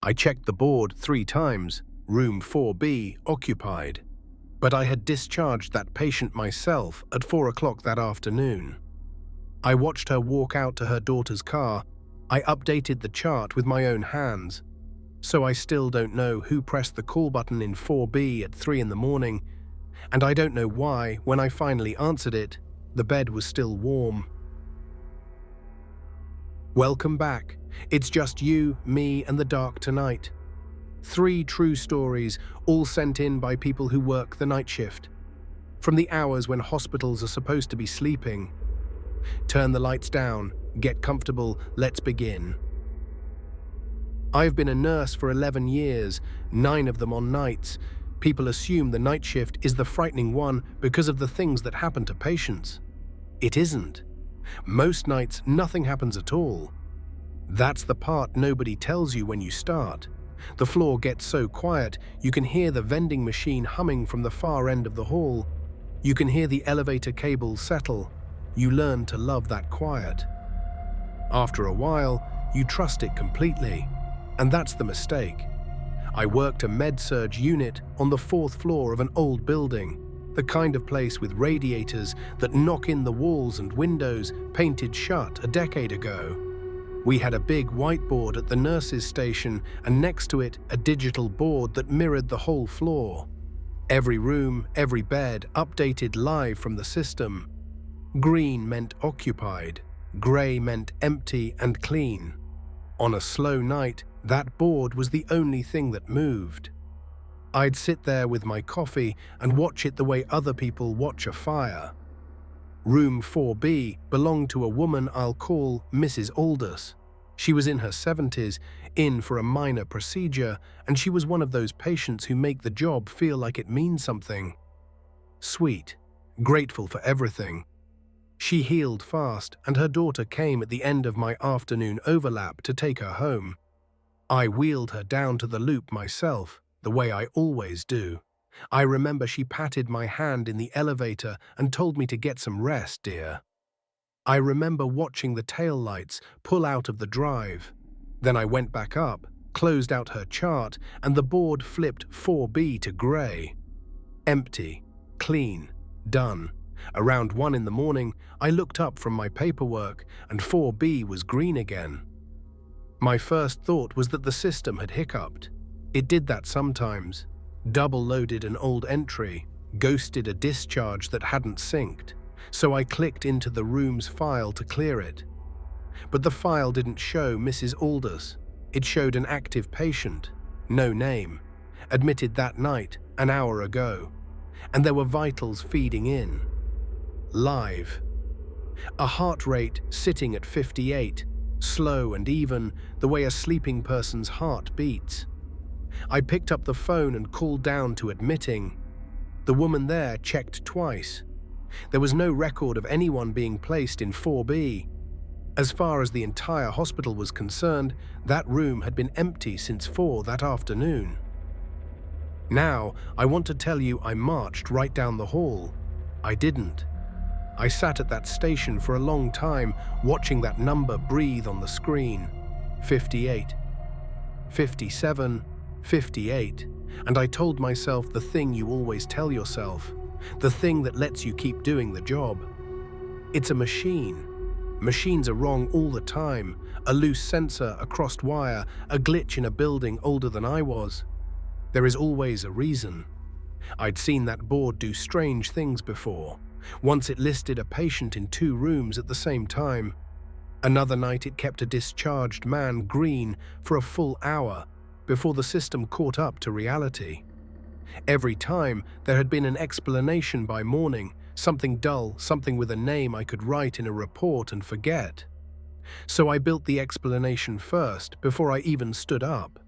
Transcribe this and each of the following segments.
I checked the board 3 times, room 4B occupied. But I had discharged that patient myself at 4 o'clock that afternoon. I watched her walk out to her daughter's car. I updated the chart with my own hands. So I still don't know who pressed the call button in 4B at 3 in the morning, and I don't know why, when I finally answered it, the bed was still warm. Welcome back. It's just you, me, and the dark tonight. 3 true stories, all sent in by people who work the night shift. From the hours when hospitals are supposed to be sleeping. Turn the lights down, get comfortable, let's begin. I've been a nurse for 11 years, 9 of them on nights. People assume the night shift is the frightening one because of the things that happen to patients. It isn't. Most nights, nothing happens at all. That's the part nobody tells you when you start. The floor gets so quiet, you can hear the vending machine humming from the far end of the hall. You can hear the elevator cables settle. You learn to love that quiet. After a while, you trust it completely. And that's the mistake. I worked a med-surg unit on the 4th floor of an old building, the kind of place with radiators that knock in the walls and windows painted shut a decade ago. We had a big whiteboard at the nurses' station, and next to it a digital board that mirrored the whole floor. Every room, every bed, updated live from the system. Green meant occupied, grey meant empty and clean. On a slow night, that board was the only thing that moved. I'd sit there with my coffee and watch it the way other people watch a fire. Room 4B belonged to a woman I'll call Mrs. Aldous. She was in her 70s, in for a minor procedure, and she was one of those patients who make the job feel like it means something. Sweet, grateful for everything. She healed fast, and her daughter came at the end of my afternoon overlap to take her home. I wheeled her down to the loop myself, the way I always do. I remember she patted my hand in the elevator and told me to get some rest, dear. I remember watching the taillights pull out of the drive. Then I went back up, closed out her chart, and the board flipped 4B to grey. Empty, clean, done. Around 1 in the morning, I looked up from my paperwork, and 4B was green again. My first thought was that the system had hiccuped. It did that sometimes. Double-loaded an old entry, ghosted a discharge that hadn't synced, so I clicked into the room's file to clear it. But the file didn't show Mrs. Aldous. It showed an active patient, no name, admitted that night, an hour ago, and there were vitals feeding in. Live. A heart rate sitting at 58, slow and even, the way a sleeping person's heart beats. I picked up the phone and called down to admitting. The woman there checked twice. There was no record of anyone being placed in 4B. As far as the entire hospital was concerned, that room had been empty since 4 that afternoon. Now, I want to tell you I marched right down the hall. I didn't. I sat at that station for a long time, watching that number breathe on the screen. 58. 57. 58. And I told myself the thing you always tell yourself. The thing that lets you keep doing the job. It's a machine. Machines are wrong all the time. A loose sensor, a crossed wire, a glitch in a building older than I was. There is always a reason. I'd seen that board do strange things before. Once it listed a patient in 2 rooms at the same time. Another night it kept a discharged man green for a full hour before the system caught up to reality. Every time there had been an explanation by morning, something dull, something with a name I could write in a report and forget. So I built the explanation first before I even stood up.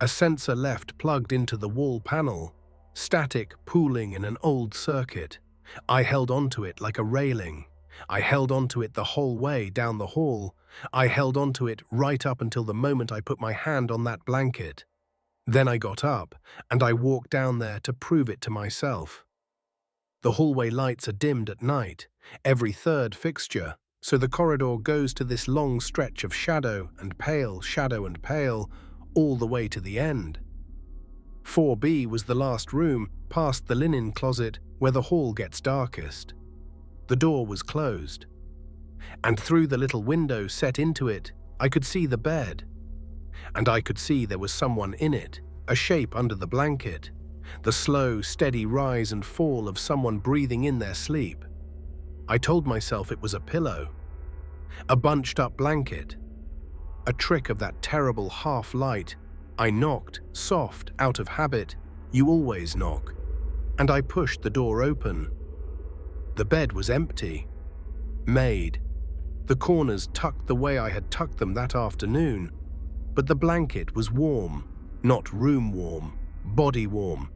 A sensor left plugged into the wall panel, static pooling in an old circuit. I held onto it like a railing. I held onto it the whole way down the hall. I held onto it right up until the moment I put my hand on that blanket. Then I got up, and I walked down there to prove it to myself. The hallway lights are dimmed at night, every 3rd fixture, so the corridor goes to this long stretch of shadow and pale, all the way to the end. 4B was the last room, past the linen closet where the hall gets darkest. The door was closed, and through the little window set into it, I could see the bed. And I could see there was someone in it, a shape under the blanket, the slow, steady rise and fall of someone breathing in their sleep. I told myself it was a pillow, a bunched-up blanket, a trick of that terrible half-light. I knocked, soft, out of habit. You always knock. And I pushed the door open. The bed was empty, made, the corners tucked the way I had tucked them that afternoon, but the blanket was warm, not room warm, body warm.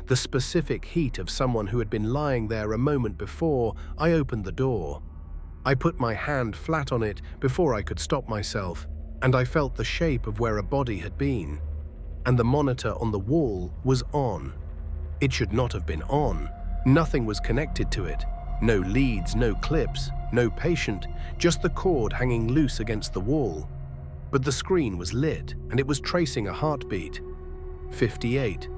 The specific heat of someone who had been lying there a moment before. I opened the door. I put my hand flat on it before I could stop myself, and I felt the shape of where a body had been. And the monitor on the wall was on. It should not have been on. Nothing was connected to it. No leads, no clips, no patient, just the cord hanging loose against the wall. But the screen was lit, and it was tracing a heartbeat. 58,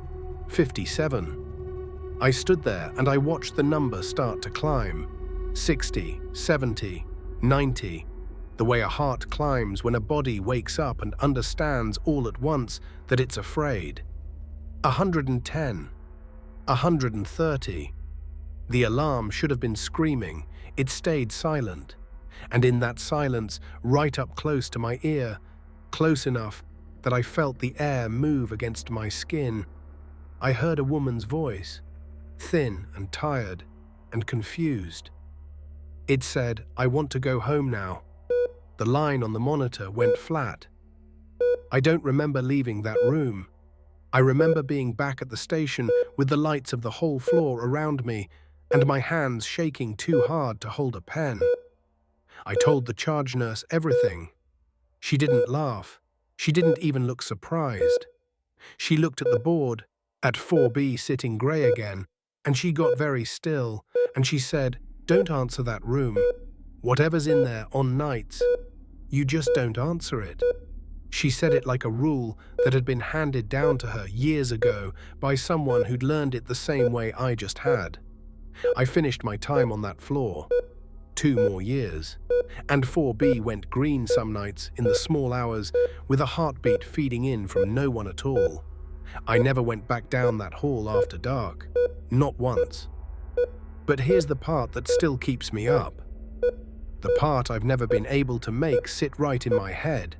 57. I stood there and I watched the number start to climb. 60, 70, 90. The way a heart climbs when a body wakes up and understands all at once that it's afraid. 110, 130. The alarm should have been screaming. It stayed silent. And in that silence, right up close to my ear, close enough that I felt the air move against my skin, I heard a woman's voice, thin and tired and confused. It said, "I want to go home now." The line on the monitor went flat. I don't remember leaving that room. I remember being back at the station with the lights of the whole floor around me and my hands shaking too hard to hold a pen. I told the charge nurse everything. She didn't laugh. She didn't even look surprised. She looked at the board, at 4B sitting grey again, and she got very still, and she said, "Don't answer that room. Whatever's in there on nights, you just don't answer it." She said it like a rule that had been handed down to her years ago by someone who'd learned it the same way I just had. I finished my time on that floor. 2 more years. And 4B went green some nights in the small hours with a heartbeat feeding in from no one at all. I never went back down that hall after dark. Not once. But here's the part that still keeps me up. The part I've never been able to make sit right in my head.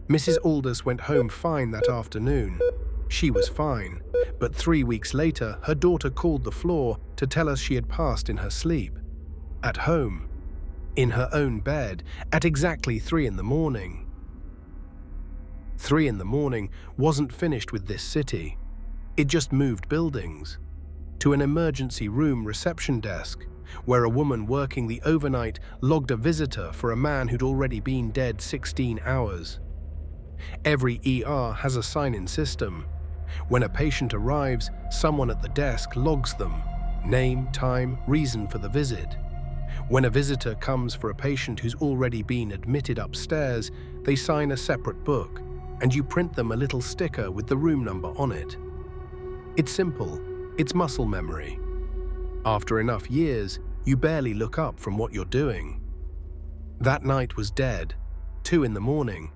Mrs. Aldous went home fine that afternoon. She was fine, but 3 weeks later, her daughter called the floor to tell us she had passed in her sleep. At home, in her own bed, at exactly 3 in the morning. 3 in the morning wasn't finished with this city. It just moved buildings to an emergency room reception desk, where a woman working the overnight logged a visitor for a man who'd already been dead 16 hours. Every ER has a sign-in system. When a patient arrives, someone at the desk logs them: name, time, reason for the visit. When a visitor comes for a patient who's already been admitted upstairs, they sign a separate book, and you print them a little sticker with the room number on it. It's simple. It's muscle memory. After enough years, you barely look up from what you're doing. That night was dead. 2 in the morning.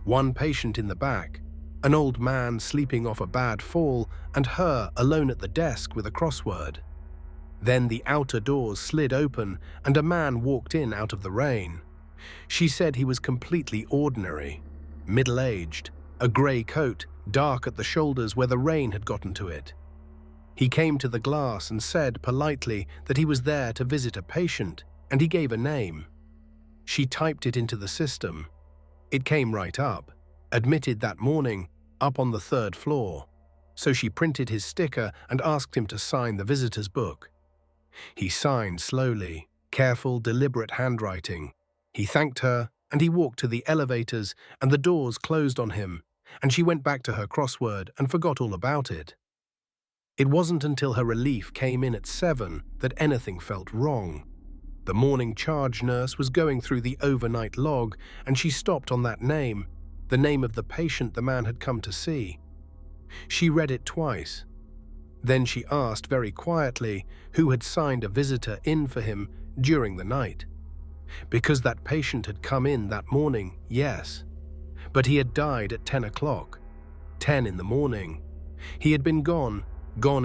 1 patient in the back. An old man sleeping off a bad fall, and her alone at the desk with a crossword. Then the outer doors slid open, and a man walked in out of the rain. She said he was completely ordinary. Middle-aged, a grey coat, dark at the shoulders where the rain had gotten to it. He came to the glass and said politely that he was there to visit a patient, and he gave a name. She typed it into the system. It came right up. Admitted that morning, up on the 3rd floor. So she printed his sticker and asked him to sign the visitor's book. He signed slowly, careful, deliberate handwriting. He thanked her, and he walked to the elevators, and the doors closed on him, and she went back to her crossword and forgot all about it. It wasn't until her relief came in at 7 that anything felt wrong. The morning charge nurse was going through the overnight log, and she stopped on that name, the name of the patient the man had come to see. She read it twice. Then she asked very quietly who had signed a visitor in for him during the night. Because that patient had come in that morning, yes. But he had died at 10 o'clock, 10 in the morning. He had been gone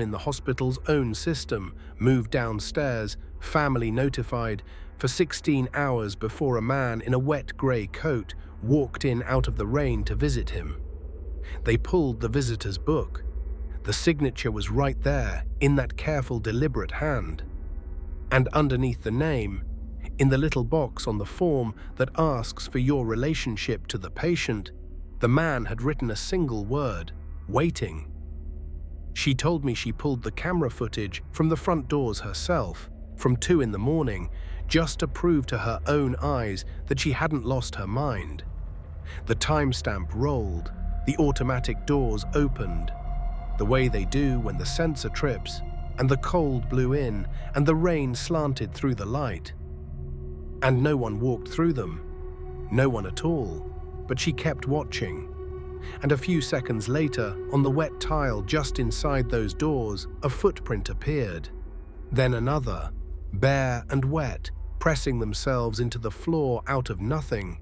in the hospital's own system, moved downstairs, family notified, for 16 hours before a man in a wet grey coat walked in out of the rain to visit him. They pulled the visitor's book. The signature was right there, in that careful, deliberate hand. And underneath the name, in the little box on the form that asks for your relationship to the patient, the man had written a single word: waiting. She told me she pulled the camera footage from the front doors herself, from 2 in the morning, just to prove to her own eyes that she hadn't lost her mind. The timestamp rolled, the automatic doors opened, the way they do when the sensor trips, and the cold blew in, and the rain slanted through the light. And no one walked through them, no one at all, but she kept watching. And a few seconds later, on the wet tile just inside those doors, a footprint appeared. Then another, bare and wet, pressing themselves into the floor out of nothing,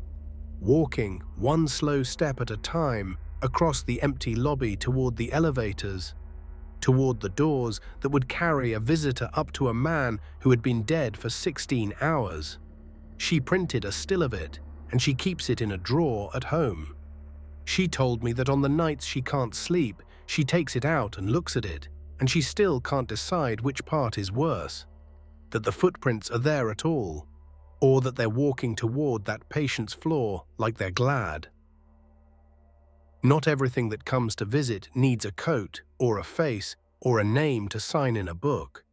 walking one slow step at a time across the empty lobby toward the elevators, toward the doors that would carry a visitor up to a man who had been dead for 16 hours. She printed a still of it, and she keeps it in a drawer at home. She told me that on the nights she can't sleep, she takes it out and looks at it, and she still can't decide which part is worse, that the footprints are there at all, or that they're walking toward that patient's floor like they're glad. Not everything that comes to visit needs a coat or a face or a name to sign in a book.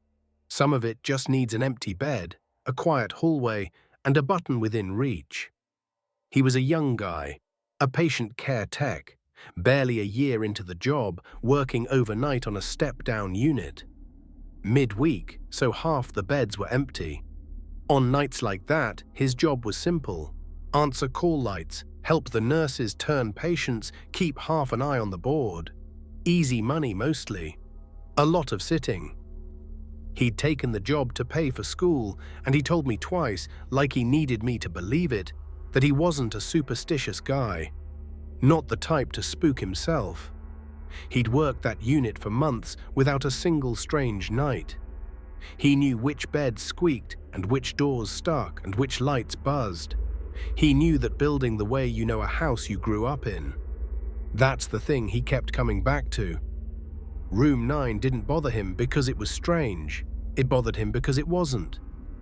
Some of it just needs an empty bed, a quiet hallway, and a button within reach. He was a young guy, a patient care tech, barely a year into the job, working overnight on a step-down unit. Midweek, so half the beds were empty. On nights like that, his job was simple: answer call lights, help the nurses turn patients, keep half an eye on the board. Easy money mostly. A lot of sitting. He'd taken the job to pay for school, and he told me twice, like he needed me to believe it, that he wasn't a superstitious guy. Not the type to spook himself. He'd worked that unit for months without a single strange night. He knew which beds squeaked and which doors stuck and which lights buzzed. He knew that building the way you know a house you grew up in. That's the thing he kept coming back to. Room 9 didn't bother him because it was strange. It bothered him because it wasn't.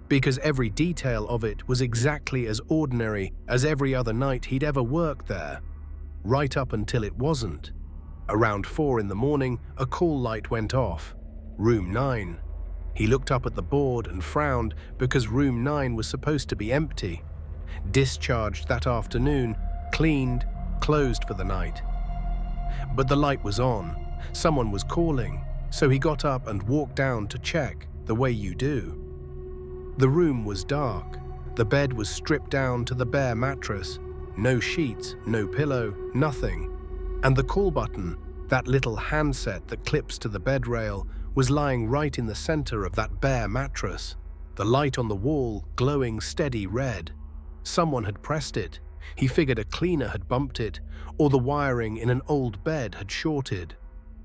Because every detail of it was exactly as ordinary as every other night he'd ever worked there. Right up until it wasn't. Around 4 in the morning, a call light went off. Room 9. He looked up at the board and frowned because room 9 was supposed to be empty. Discharged that afternoon, cleaned, closed for the night. But the light was on. Someone was calling, so he got up and walked down to check, the way you do. The room was dark. The bed was stripped down to the bare mattress. No sheets, no pillow, nothing. And the call button, that little handset that clips to the bed rail, was lying right in the center of that bare mattress. The light on the wall glowing steady red. Someone had pressed it. He figured a cleaner had bumped it, or the wiring in an old bed had shorted.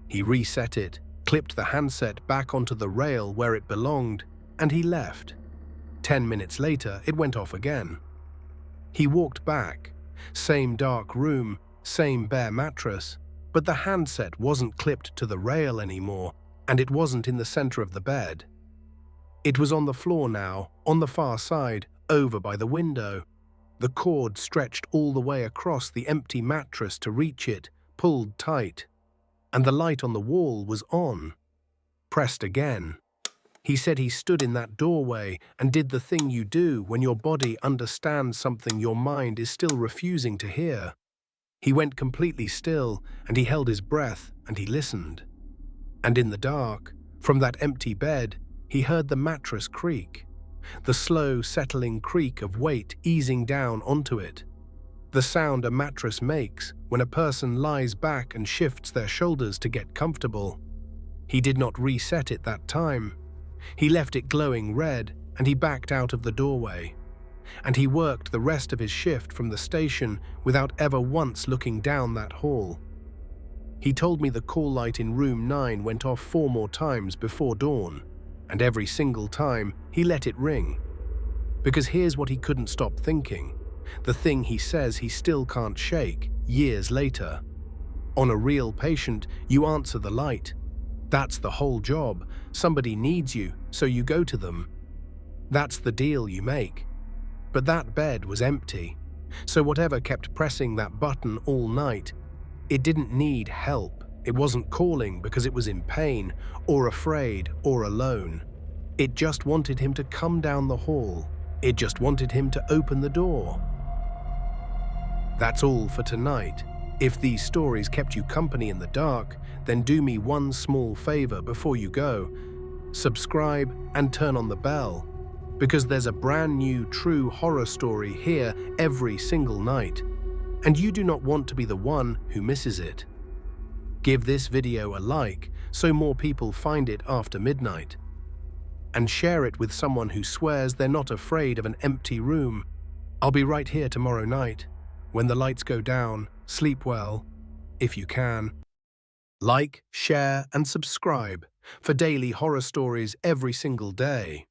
He reset it, clipped the handset back onto the rail where it belonged, and he left. 10 minutes later, it went off again. He walked back. Same dark room, same bare mattress, but the handset wasn't clipped to the rail anymore, and it wasn't in the center of the bed. It was on the floor now, on the far side, over by the window. The cord stretched all the way across the empty mattress to reach it, pulled tight. And the light on the wall was on. Pressed again. He said he stood in that doorway and did the thing you do when your body understands something your mind is still refusing to hear. He went completely still, and he held his breath, and he listened. And in the dark, from that empty bed, he heard the mattress creak, the slow, settling creak of weight easing down onto it. The sound a mattress makes when a person lies back and shifts their shoulders to get comfortable. He did not reset it that time. He left it glowing red and he backed out of the doorway. And he worked the rest of his shift from the station without ever once looking down that hall. He told me the call light in room 9 went off 4 more times before dawn, and every single time he let it ring. Because here's what he couldn't stop thinking, the thing he says he still can't shake years later. On a real patient, you answer the light. That's the whole job. Somebody needs you, so you go to them. That's the deal you make. But that bed was empty, so whatever kept pressing that button all night, it didn't need help. It wasn't calling because it was in pain, or afraid, or alone. It just wanted him to come down the hall. It just wanted him to open the door. That's all for tonight. If these stories kept you company in the dark, then do me one small favor before you go. Subscribe and turn on the bell, because there's a brand new true horror story here every single night, and you do not want to be the one who misses it. Give this video a like so more people find it after midnight. And share it with someone who swears they're not afraid of an empty room. I'll be right here tomorrow night. When the lights go down, sleep well, if you can. Like, share, and subscribe for daily horror stories every single day.